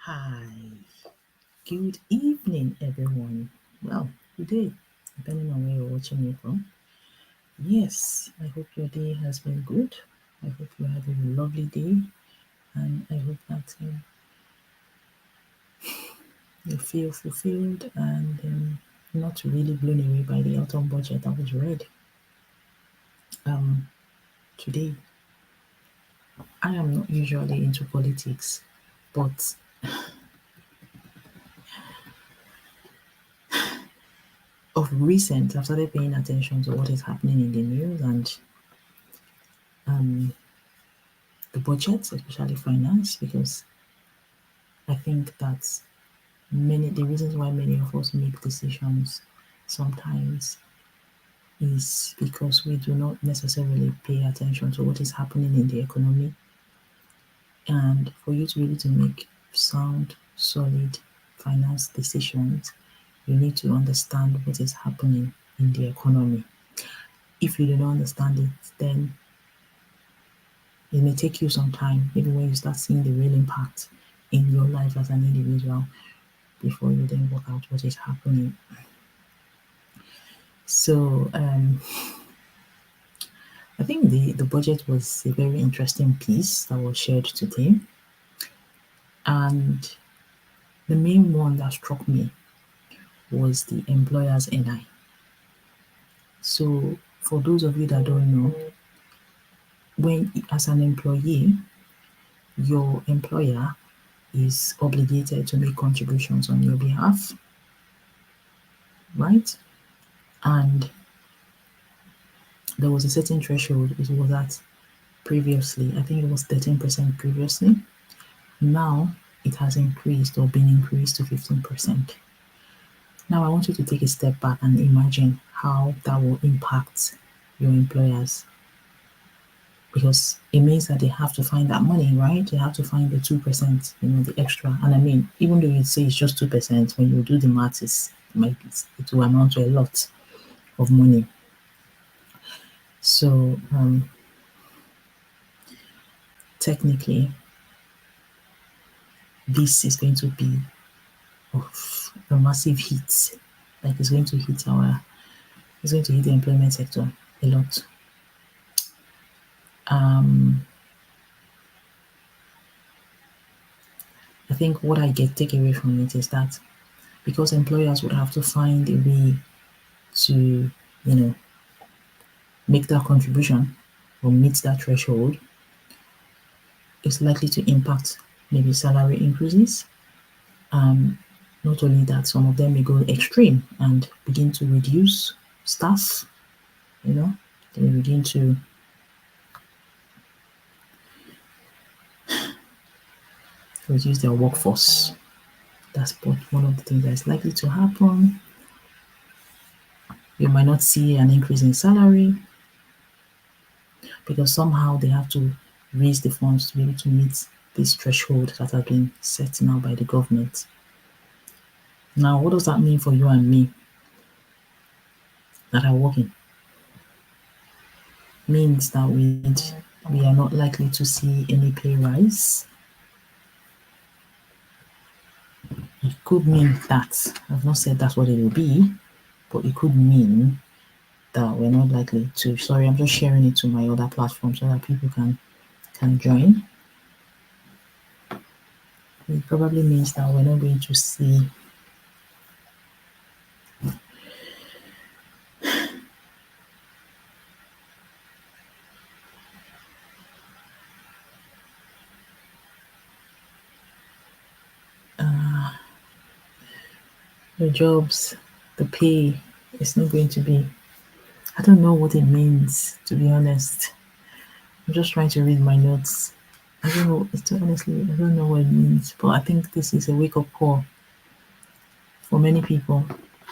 Hi, good evening, everyone. Well, good day, depending on where you're watching me from. Yes, I hope your day has been good. I hope you had a lovely day, and I hope that you feel fulfilled and not really blown away by the autumn budget that was read. Um, Today, I am not usually into politics, but of recent, I've started paying attention to what is happening in the news and um, the budget, especially finance, because I think that the reasons why many of us make decisions sometimes is because we do not necessarily pay attention to what is happening in the economy. And for you to be able to make sound, solid finance decisions, you need to understand what is happening in the economy. If you do not understand it, then it may take you some time, maybe when you start seeing the real impact in your life as an individual, before you then work out what is happening. So I think the budget was a very interesting piece that was shared today. And the main one that struck me was the employer's NI. So for those of you that don't know, when as an employee, your employer is obligated to make contributions on your behalf, right? And there was a certain threshold. It was at previously, I think it was 13% previously. Now it has increased or been increased to 15%. Now I want you to take a step back and imagine how that will impact your employers, because it means that they have to find that money, right? They have to find the 2%, the extra. And I mean, even though you say it's just 2%, when you do the maths, it will amount to a lot of money. So technically, this is going to be of a massive hit. Like it's going to hit the employment sector a lot. I think what I take away from it is that because employers would have to find a way to, make that contribution or meet that threshold, it's likely to impact maybe salary increases. Not only that, some of them may go extreme and begin to reduce staff, they may begin to reduce their workforce. That's one of the things that's likely to happen. You might not see an increase in salary because somehow they have to raise the funds to be able to meet this threshold that has been set now by the government. Now, what does that mean for you and me that are working? Means that we are not likely to see any pay rise. It could mean that, I've not said that's what it will be, but it could mean that we're not likely to. Sorry, I'm just sharing it to my other platform so that people can join. It probably means that we're not going to see the jobs, the pay is not going to be. I don't know what it means, to be honest. I'm just trying to read my notes. I don't know. Honestly, I don't know what it means, but I think this is a wake-up call for many people.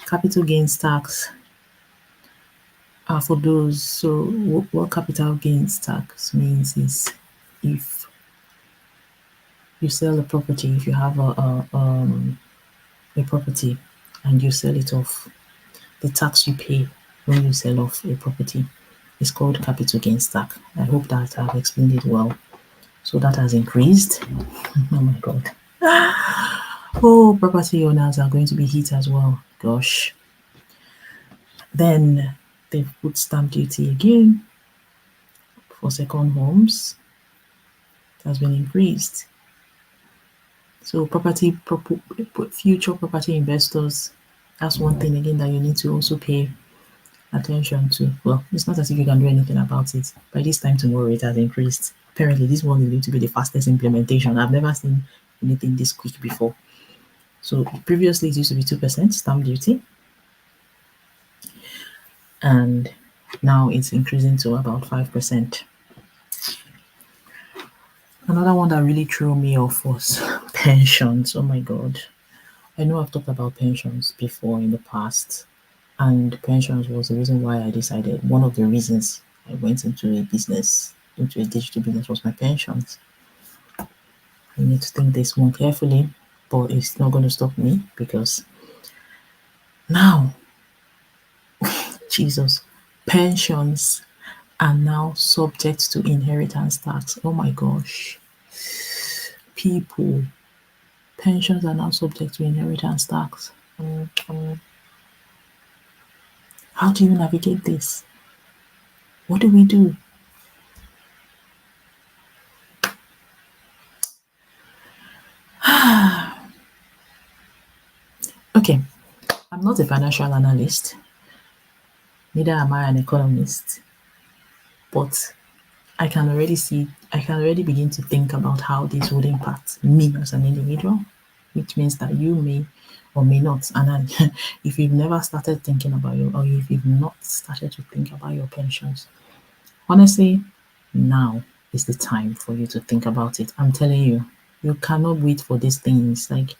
Capital gains tax are for those. So, what capital gains tax means is if you sell a property, if you have a property and you sell it off, the tax you pay when you sell off a property is called capital gains tax. I hope that I've explained it well. So that has increased. Oh my God. Oh, property owners are going to be hit as well. Gosh. Then they've put stamp duty again for second homes. It has been increased. So future property investors, that's one thing again that you need to also pay attention to. Well, it's not as if you can do anything about it. By this time tomorrow, it has increased. Apparently, this one is going to be the fastest implementation. I've never seen anything this quick before. So previously, it used to be 2% stamp duty, and now it's increasing to about 5%. Another one that really threw me off was pensions. Oh my god. I know I've talked about pensions before in the past, and pensions was the reason why I decided, one of the reasons I went into a business, into a digital business, was my pensions. I need to think this one carefully, but it's not going to stop me because now, Jesus, pensions are now subject to inheritance tax. Oh my gosh. People, pensions are now subject to inheritance tax. How do you navigate this? What do we do? Okay, I'm not a financial analyst, neither am I an economist, but I can already begin to think about how this would impact me as an individual, which means that you may or may not. And then, if you've never started thinking about or if you've not started to think about your pensions, honestly, now is the time for you to think about it. I'm telling you, you cannot wait for these things. Like,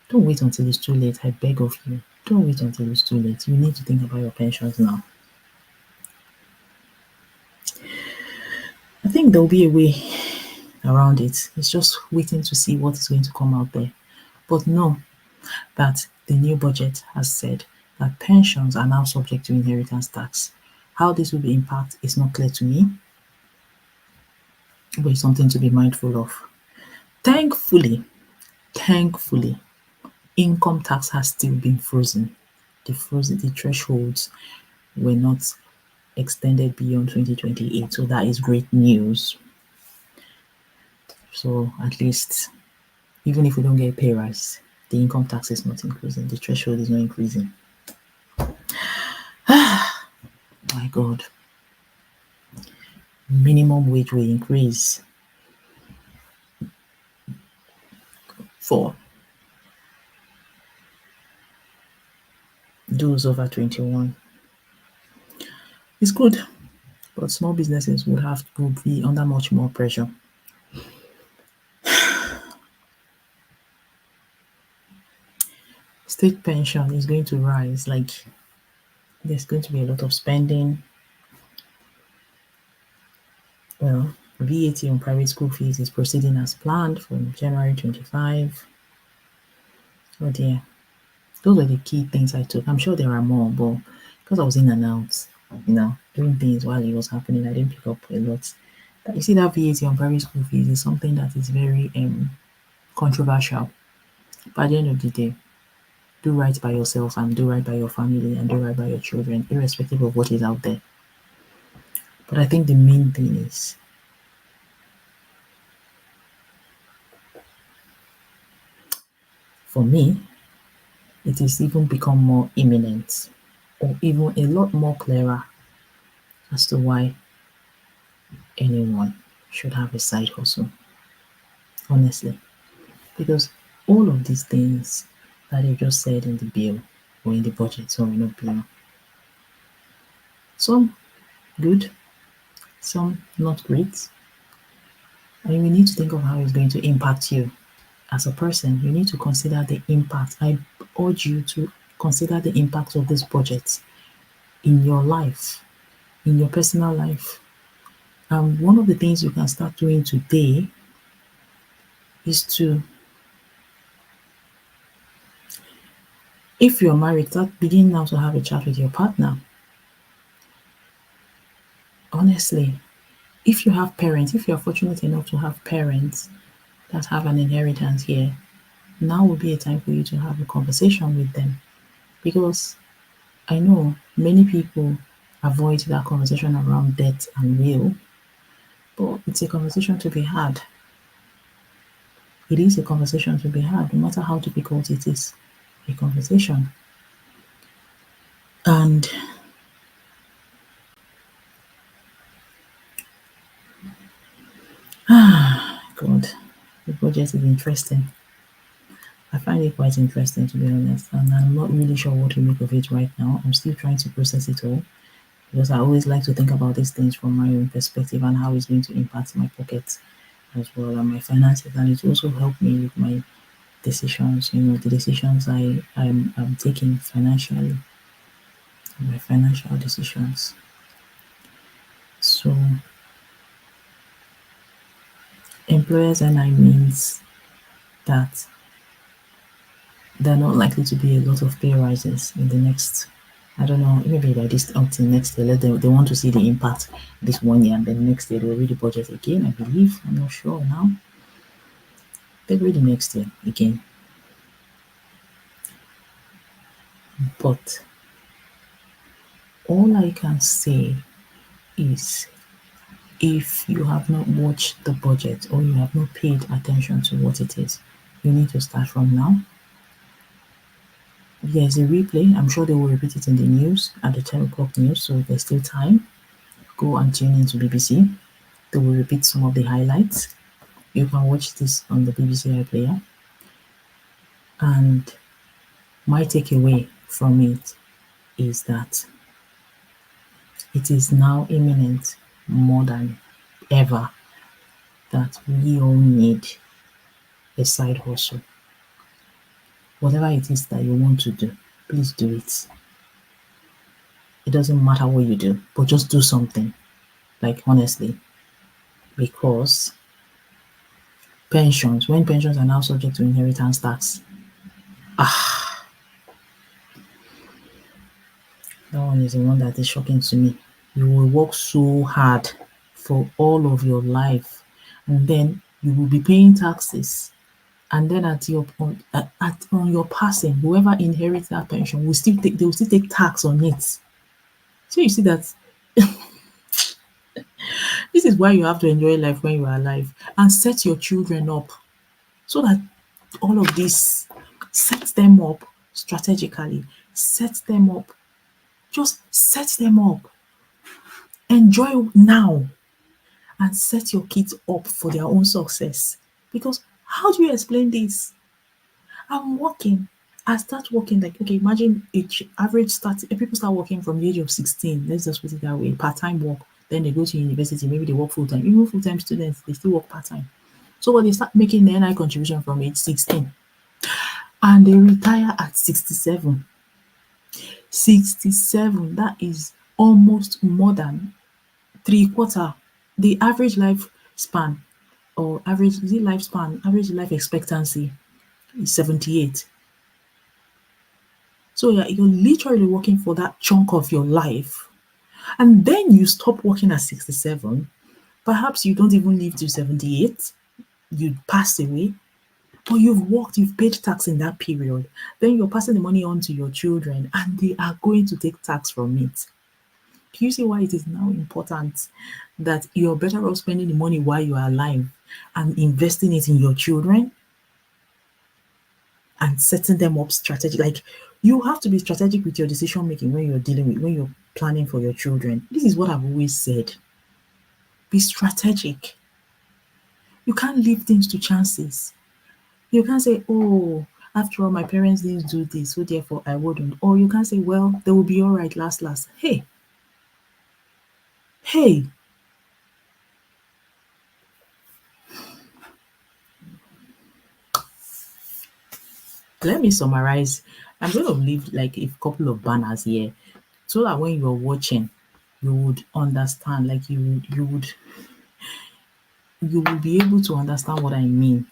don't wait until it's too late. I beg of you. Don't wait until it's too late. You need to think about your pensions now. I think there'll be a way around it. It's just waiting to see what is going to come out there. But know that the new budget has said that pensions are now subject to inheritance tax. How this will be impact is not clear to me, but it's something to be mindful of. Thankfully, thankfully, income tax has still been frozen. The thresholds were not extended beyond 2028. So that is great news. So at least, even if we don't get a pay rise, the income tax is not increasing. The threshold is not increasing. My God. Minimum wage will increase for those over 21. It's good, but small businesses will be under much more pressure. State pension is going to rise. Like, there's going to be a lot of spending. Well, VAT on private school fees is proceeding as planned from January 25. Oh dear. Those were the key things I took. I'm sure there are more, but because I was in and out, doing things while it was happening, I didn't pick up a lot. You see, that VAT on private school fees is something that is very controversial. But at the end of the day, do right by yourself and do right by your family and do right by your children, irrespective of what is out there. But I think the main thing is, for me, it is even become more imminent or even a lot more clearer as to why anyone should have a side hustle, honestly. Because all of these things that they just said in the bill or in the budget, sorry, not bill, some good, some not great. And we need to think of how it's going to impact you as a person. You need to consider the impact. I urge you to consider the impact of this budget in your life, in your personal life. And one of the things you can start doing today is to, if you're married, start begin now to have a chat with your partner. Honestly, if you have parents, if you're fortunate enough to have parents, that have an inheritance here, now would be a time for you to have a conversation with them, because I know many people avoid that conversation around debt and will, but it's a conversation to be had. It is a conversation to be had, no matter how difficult it is. A conversation. And God, the budget is interesting. I find it quite interesting, to be honest, and I'm not really sure what to make of it right now. I'm still trying to process it all, because I always like to think about these things from my own perspective and how it's going to impact my pockets as well and my finances. And it also helped me with my decisions, the decisions I'm taking financially, my financial decisions. So, employers and I means that there are not likely to be a lot of pay rises in the next, I don't know, maybe by this until next year. They want to see the impact this one year, and then next year they'll read the budget again, I believe. I'm not sure now. They'll read the next year again. But all I can say is, if you have not watched the budget or you have not paid attention to what it is, you need to start from now. There's a replay. I'm sure they will repeat it in the news at the 10 o'clock news, so there's still time. Go and tune into BBC. They will repeat some of the highlights. You can watch this on the BBC iPlayer. And my takeaway from it is that it is now imminent, more than ever, that we all need a side hustle. Whatever it is that you want to do, please do it. It doesn't matter what you do, but just do something. Like, honestly, because when pensions are now subject to inheritance tax, that one is the one that is shocking to me. You will work so hard for all of your life, and then you will be paying taxes. And then on your passing, whoever inherits that pension they will still take tax on it. So you see that this is why you have to enjoy life when you are alive and set your children up, so that all of this, set them up strategically, set them up, just set them up. Enjoy now and set your kids up for their own success. Because how do you explain this? I'm working. I start working, like, okay, imagine average start people start working from the age of 16. Let's just put it that way. Part-time work. Then they go to university, maybe they work full-time. Even full-time students, they still work part-time. So when they start making the NI contribution from age 16 and they retire at 67. 67, that is almost more than three-quarter. The average lifespan, or average life expectancy is 78. So you're literally working for that chunk of your life. And then you stop working at 67. Perhaps you don't even live to 78. You pass away. But you've paid tax in that period. Then you're passing the money on to your children and they are going to take tax from it. Do you see why it is now important that you're better off spending the money while you are alive and investing it in your children and setting them up strategic? Like, you have to be strategic with your decision making when you're planning for your children. This is what I've always said. Be strategic. You can't leave things to chances. You can't say, oh, after all, my parents didn't do this, so therefore I wouldn't. Or you can't say, well, they will be all right last. Hey, let me summarize. I'm going to leave like a couple of banners here so that when you're watching, you would understand. Like, you will be able to understand what I mean.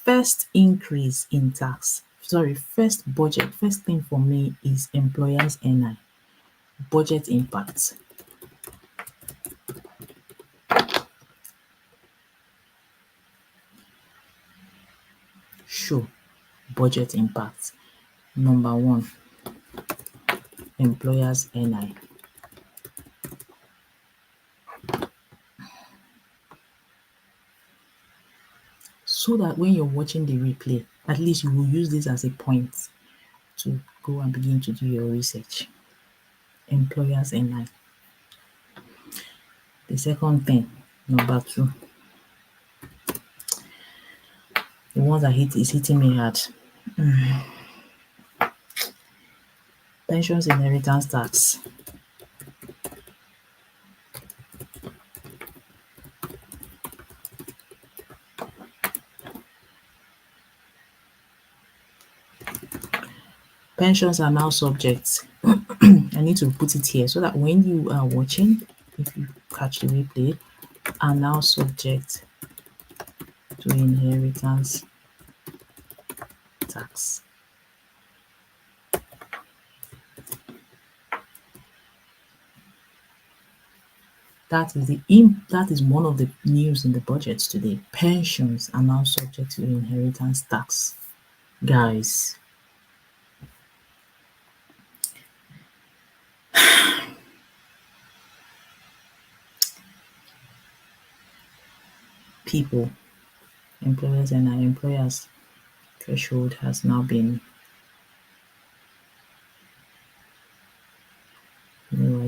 First increase in tax. Sorry, first budget. First thing for me is employers NI. Budget impact. show budget impact. Number one, employers NI. So that when you're watching the replay, at least you will use this as a point to go and begin to do your research. Employers NI. The second thing, number two, the one that is hitting me hard. Pensions inheritance tax. Pensions are now subject. I need to put it here so that when you are watching, if you catch the replay, are now subject to inheritance tax. That is one of the news in the budget today. Pensions are now subject to inheritance tax. Guys, people, employers and our employers threshold has now been,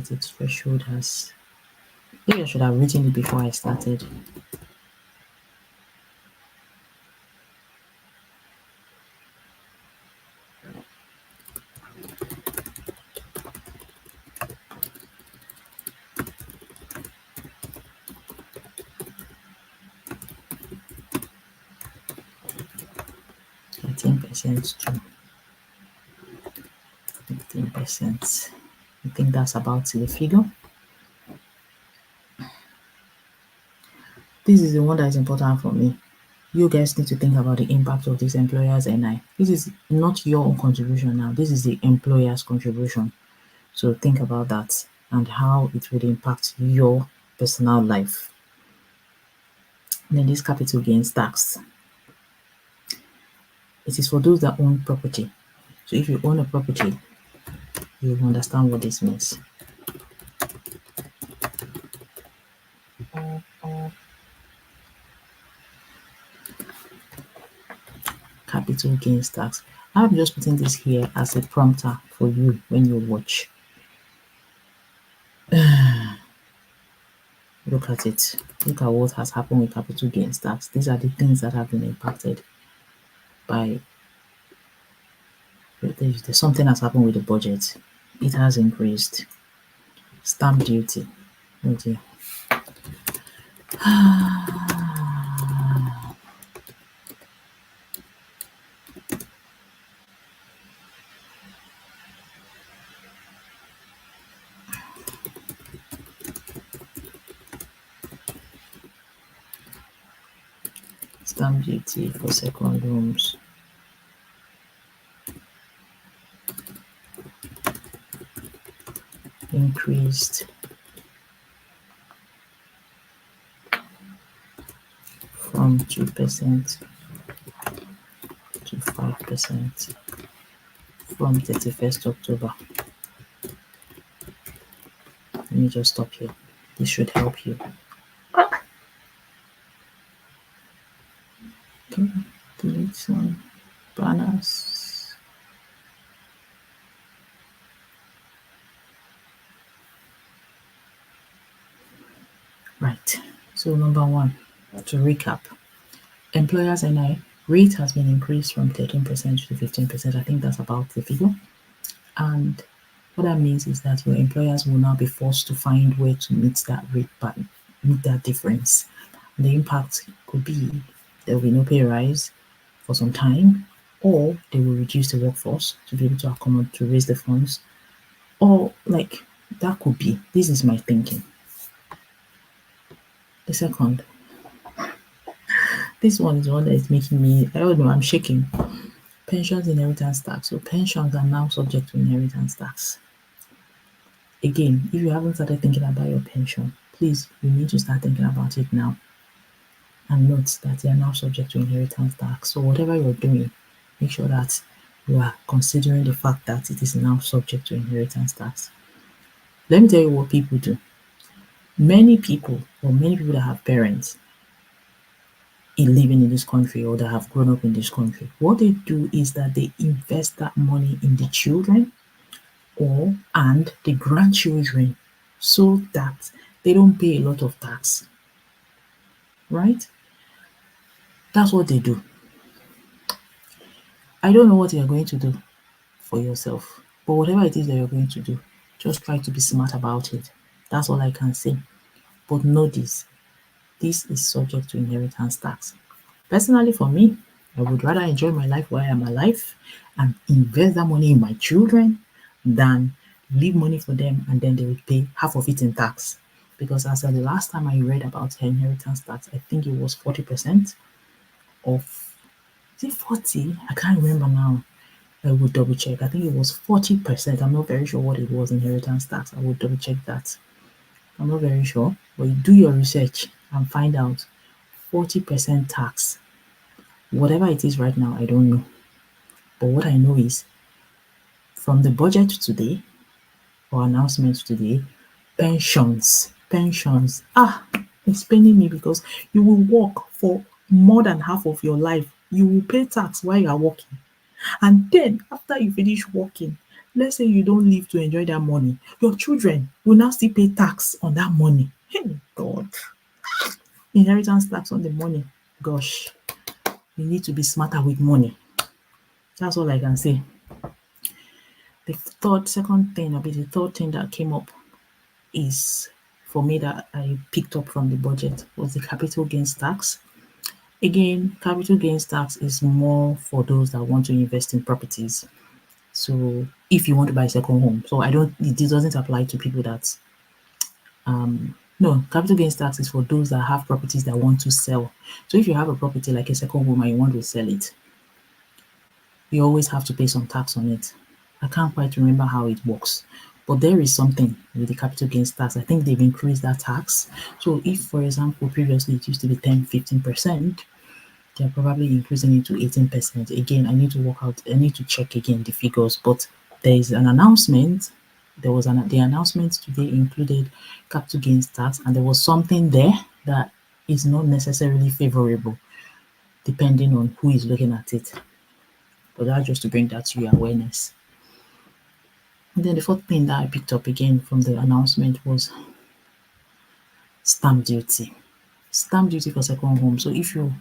its threshold has, maybe I should have written it before I started. Percent to 15%. I think that's about the figure. This is the one that is important for me. You guys need to think about the impact of these employers NI. This is not your own contribution now. This is the employer's contribution. So think about that and how it will impact your personal life. And then this capital gains tax. It is for those that own property. So if you own a property, you will understand what this means. Capital gains tax. I'm just putting this here as a prompter for you when you watch. Look at it. Look at what has happened with capital gains tax. These are the things that have been impacted by. There's something has happened with the budget. It has increased. Stamp duty. Oh dear. Stamp duty for second homes. Increased from 2% to 5% from 31st October. Let me just stop here. This should help you. Okay, delete some banners. Right, so number one, to recap, employers NI rate has been increased from 13% to 15%. I think that's about the figure. And what that means is that your employers will now be forced to find where to meet that rate, but meet that difference. And the impact could be there will be no pay rise for some time, or they will reduce the workforce to be able to accommodate, to raise the funds, or like that could be. This is my thinking. The second, this one is one that is making me, I don't know, I'm shaking. Pensions inheritance tax. So pensions are now subject to inheritance tax. Again, if you haven't started thinking about your pension, please, you need to start thinking about it now. and note that they are now subject to inheritance tax. So whatever you're doing, make sure that you are considering the fact that it is now subject to inheritance tax. Let me tell you what people do. Many people, or many people that have parents in living in this country or that have grown up in this country, what they do is that they invest that money in the children or and the grandchildren so that they don't pay a lot of tax, right? That's what they do. I don't know what you're going to do for yourself, but whatever it is that you're going to do, just try to be smart about it. That's all I can say. But know this is subject to inheritance tax. Personally, for me, I would rather enjoy my life while I'm alive and invest that money in my children than leave money for them and then they will pay half of it in tax. Because as of the last time I read about inheritance tax, I think it was 40% of, is it 40? I can't remember now. I would double check. I think it was 40%. I'm not very sure what it was, inheritance tax. I would double check that. I'm not very sure. But you do your research and find out 40% tax. Whatever it is right now, I don't know. But what I know is from the budget today or announcement today, pensions. It's paining me because you will work for more than half of your life. You will pay tax while you are working. And then after you finish working, let's say you don't live to enjoy that money, your children will now still pay tax on that money. Hey God. Inheritance tax on the money. Gosh, you need to be smarter with money. That's all I can say. The third thing that came up is for me that I picked up from the budget was the capital gains tax. Again, capital gains tax is more for those that want to invest in properties. So if you want to buy a second home, so I don't it doesn't apply to people that no, capital gains tax is for those that have properties that want to sell. So if you have a property like a second home and you want to sell it, you always have to pay some tax on it. I can't quite remember how it works, but there is something with the capital gains tax. I think they've increased that tax. So if, for example, previously it used to be 10-15%, they're probably increasing it to 18%. Again, I need to check again the figures, but there is an announcement. The announcement today included capital gains tax, and there was something there that is not necessarily favorable depending on who is looking at it. But that's just to bring that to your awareness. And then the fourth thing that I picked up again from the announcement was stamp duty. Stamp duty for second home. So if you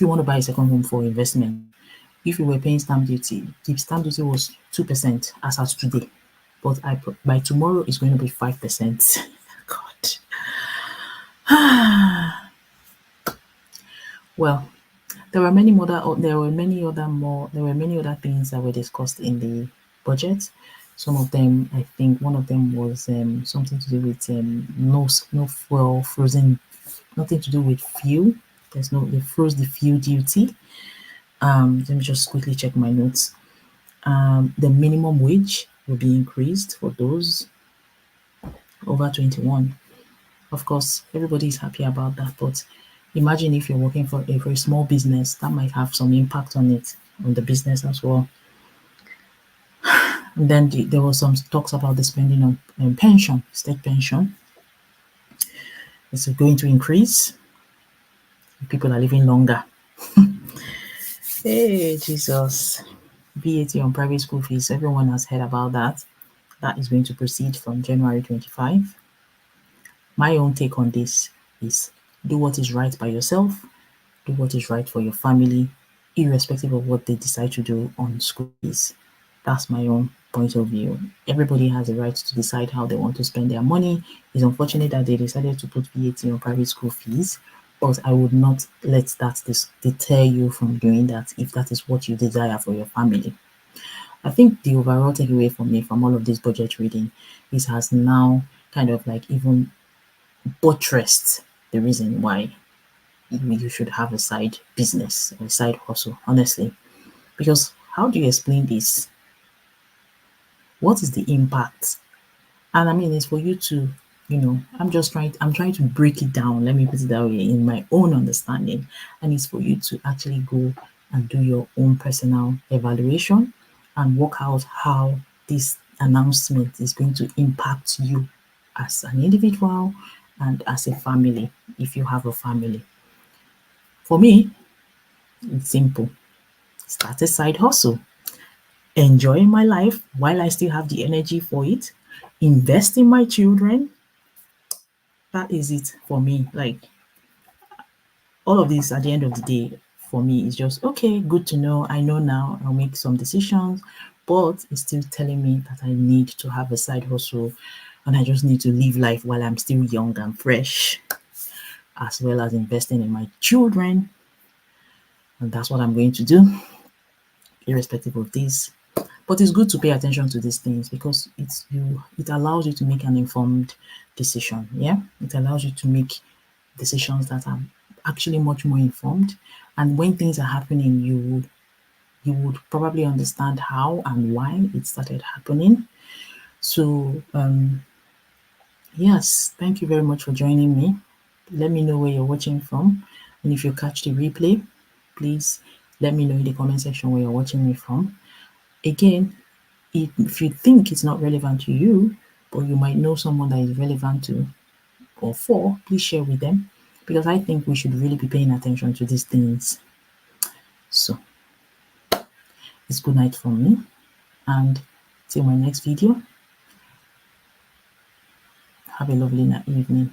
want to buy a second home for investment, if you were paying stamp duty, the stamp duty was 2% as at today. But by tomorrow it's going to be 5%. God. Well, there were many other things that were discussed in the budget. Some of them, I think one of them was something to do with no fuel frozen, nothing to do with fuel. They froze the fuel duty. Let me just quickly check my notes. The minimum wage will be increased for those over 21. Of course, everybody is happy about that, but imagine if you're working for a very small business, that might have some impact on it, on the business as well. And then there was some talks about the spending on pension, state pension. It's going to increase. People are living longer. Hey, Jesus. VAT on private school fees. Everyone has heard about that. That is going to proceed from January 25. My own take on this is do what is right by yourself, do what is right for your family, irrespective of what they decide to do on school fees. That's my own point of view. Everybody has a right to decide how they want to spend their money. It's unfortunate that they decided to put VAT on private school fees, but I would not let that deter you from doing that if that is what you desire for your family. I think the overall takeaway for me from all of this budget reading is has now kind of like even buttressed the reason why you should have a side business or side hustle, honestly. Because how do you explain this? What is the impact? And I mean, it's for you to I'm trying to break it down, let me put it that way, in my own understanding. And it's for you to actually go and do your own personal evaluation and work out how this announcement is going to impact you as an individual and as a family, if you have a family. For me, it's simple. Start a side hustle, enjoy my life while I still have the energy for it, invest in my children. That is it for me. Like, all of this at the end of the day, for me, is just okay, good to know. I know now, I'll make some decisions, but it's still telling me that I need to have a side hustle and I just need to live life while I'm still young and fresh, as well as investing in my children. And that's what I'm going to do, irrespective of this. But it's good to pay attention to these things because it allows you to make an informed decision. Yeah, it allows you to make decisions that are actually much more informed. And when things are happening, you would probably understand how and why it started happening. So yes, thank you very much for joining me. Let me know where you're watching from, and if you catch the replay, please let me know in the comment section where you're watching me from. Again, if you think it's not relevant to you, but you might know someone that is relevant to or for, please share with them, because I think we should really be paying attention to these things. So it's good night from me, and till my next video, have a lovely evening.